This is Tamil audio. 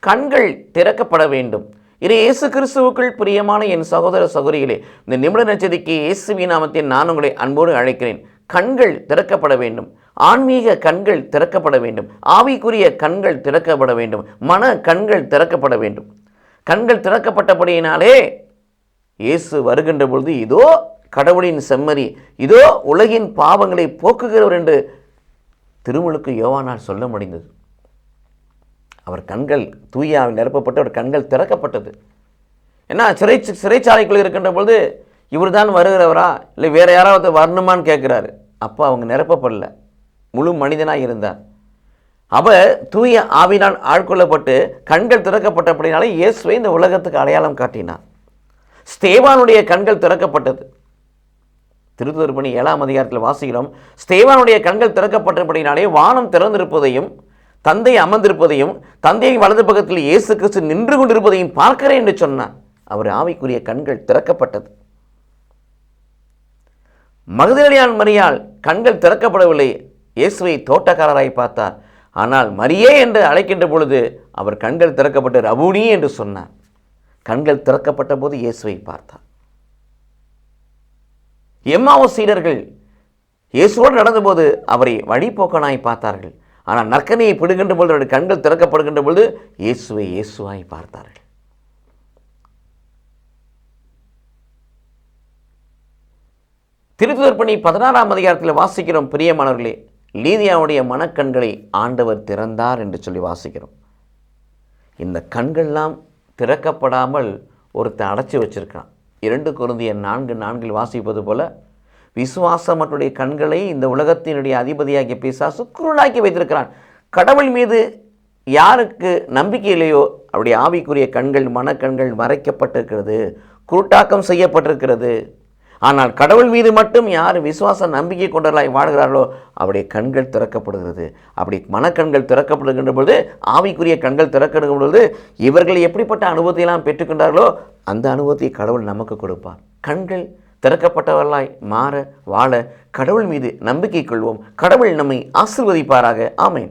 கண்கள் திறக்கப்பட வேண்டும். இது இயேசு கிறிஸ்துவுக்குள் பிரியமான என் சகோதர சகோதரிகளே, இந்த நிமிட நட்சத்திரக்கு இயேசுவின் நாமத்தில் நான் உங்களை அன்போடு அழைக்கிறேன். கண்கள் திறக்கப்பட வேண்டும். ஆன்மீக கண்கள் திறக்கப்பட வேண்டும். ஆவிக்குரிய கண்கள் திறக்கப்பட வேண்டும். மன கண்கள் திறக்கப்பட வேண்டும். கண்கள் திறக்கப்பட்டபடியினாலே இயேசு வருகின்ற பொழுது இதோ கடவுளின் செம்மறி, இதோ உலகின் பாவங்களை போக்குகிறவர் என்று திருமுழுக்கு யோவானால் சொல்ல முடிந்தது. அவர் கண்கள் தூயாவில் நிரப்பப்பட்டு அவர் கண்கள் திறக்கப்பட்டது. ஏன்னா சிறைச்சாலைக்குள் இருக்கின்ற பொழுது இவர் தான் வருகிறவரா இல்லை வேறு யாராவது வரணுமான்னு கேட்குறாரு. அப்போ அவங்க நிரப்பப்படல, முழு மனிதனாக இருந்தார். அவர் தூய ஆவினால் ஆட்கொள்ளப்பட்டு கண்கள் திறக்கப்பட்டபடினாலே இயேசுவை இந்த உலகத்துக்கு அடையாளம் காட்டினார். ஸ்தேவானுடைய கண்கள் திறக்கப்பட்டது. திருத்துதர் பணி 7ஆம் அதிகாரத்தில் வாசிக்கிறோம். ஸ்தேவானுடைய கண்கள் திறக்கப்பட்டபடினாலே வானம் திறந்திருப்பதையும் தந்தை அமர்ந்திருப்பதையும் தந்தையை வலது பக்கத்தில் இயேசு கிறிஸ்து நின்று கொண்டிருப்பதையும் பார்க்கிறேன் என்று சொன்னார். அவர் ஆவிக்குரிய கண்கள் திறக்கப்பட்டது. மகதலேனாள் மரியாள் கண்கள் திறக்கப்படவில்லை. இயேசுவை தோட்டக்காரராய் பார்த்தார். ஆனால் மரியே என்று அழைக்கின்ற பொழுது அவர் கண்கள் திறக்கப்பட்டு ரபூனி என்று சொன்னார். கண்கள் திறக்கப்பட்ட போது இயேசுவை பார்த்தார். எம்மாவோஸ் சீடர்கள் இயேசுவோடு நடந்தபோது அவரை வழிபோக்கனாய் பார்த்தார்கள். ஆனால் நற்கனியை பிடுகின்ற பொழுது அவருடைய கண்கள் திறக்கப்படுகின்ற பொழுது இயேசுவை இயேசுவாய் பார்த்தார்கள். திருத்துதர் பணி 16ஆம் அதிகாரத்தில் வாசிக்கிறோம். பிரியமானவர்களே, லீதியாவுடைய மனக்கண்களை ஆண்டவர் திறந்தார் என்று சொல்லி வாசிக்கிறோம். இந்த கண்கள்லாம் திறக்கப்படாமல் ஒருத்தன் அடைச்சி வச்சிருக்கான். 2 கொரிந்தியர் 4:4 வாசிப்பது போல விசுவாசமற்றுடைய கண்களை இந்த உலகத்தினுடைய அதிபதியாகிய பிசாசு குருடாக்கி வைத்திருக்கிறான். கடவுள் மீது யாருக்கு நம்பிக்கை இல்லையோ அவருடைய ஆவிக்குரிய கண்கள் மனக்கண்கள் மறைக்கப்பட்டிருக்கிறது, குருட்டாக்கம் செய்யப்பட்டிருக்கிறது. ஆனால் கடவுள் மீது மட்டும் யார் விசுவாச நம்பிக்கை கொண்டவர்களாய் வாழ்கிறார்களோ அவருடைய கண்கள் திறக்கப்படுகிறது. அப்படி மனக்கண்கள் திறக்கப்படுகின்ற பொழுது ஆவிக்குரிய கண்கள் திறக்கப்படுகின்ற பொழுது இவர்கள் எப்படிப்பட்ட அனுபவத்தையெல்லாம் பெற்றுக்கொண்டார்களோ அந்த அனுபவத்தை கடவுள் நமக்கு கொடுப்பார். கண்கள் திறக்கப்பட்டவர்களாய் மாற வாழ கடவுள் மீது நம்பிக்கை கொள்வோம். கடவுள் நம்மை ஆசீர்வதிப்பாராக. ஆமென்.